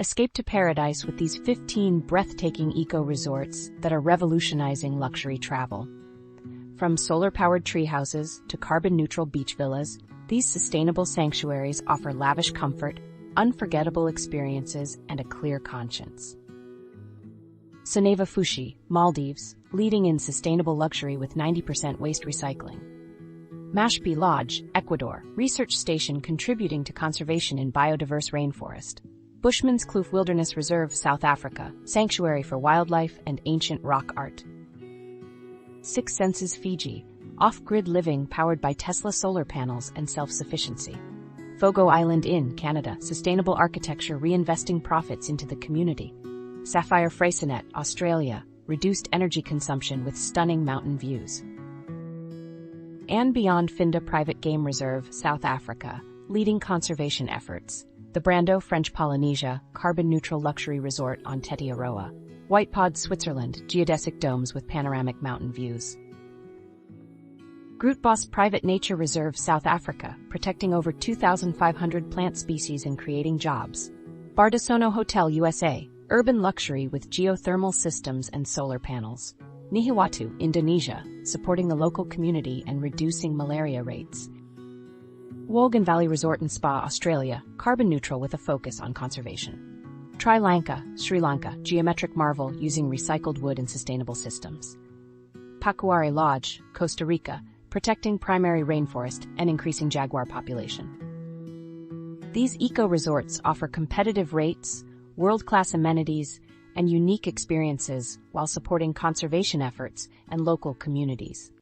Escape to paradise with these 15 breathtaking eco-resorts that are revolutionizing luxury travel. From solar-powered treehouses to carbon-neutral beach villas, these sustainable sanctuaries offer lavish comfort, unforgettable experiences, and a clear conscience. Soneva Fushi, Maldives, leading in sustainable luxury with 90% waste recycling. Mashpi Lodge, Ecuador, research station contributing to conservation in biodiverse rainforest. Bushman's Kloof Wilderness Reserve, South Africa, sanctuary for wildlife and ancient rock art. Six Senses Fiji, off-grid living powered by Tesla solar panels and self-sufficiency. Fogo Island Inn, Canada, sustainable architecture reinvesting profits into the community. Sapphire Freycinet, Australia, reduced energy consumption with stunning mountain views. And Beyond Finda Private Game Reserve, South Africa, leading conservation efforts. The Brando French Polynesia, carbon-neutral luxury resort on Tetiaroa. White Pod, Switzerland, geodesic domes with panoramic mountain views. Grootbos Private Nature Reserve, South Africa, protecting over 2,500 plant species and creating jobs. Bardasono Hotel, USA, urban luxury with geothermal systems and solar panels. Nihiwatu, Indonesia, supporting the local community and reducing malaria rates. Wolgan Valley Resort and Spa, Australia, carbon neutral with a focus on conservation. Sri Lanka, geometric marvel using recycled wood and sustainable systems. Pacuare Lodge, Costa Rica, protecting primary rainforest and increasing jaguar population. These eco-resorts offer competitive rates, world-class amenities, and unique experiences while supporting conservation efforts and local communities.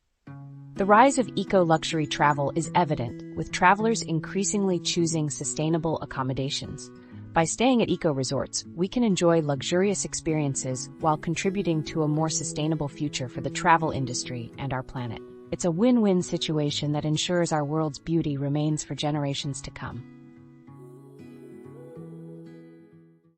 The rise of eco-luxury travel is evident, with travelers increasingly choosing sustainable accommodations. By staying at eco-resorts, we can enjoy luxurious experiences while contributing to a more sustainable future for the travel industry and our planet. It's a win-win situation that ensures our world's beauty remains for generations to come.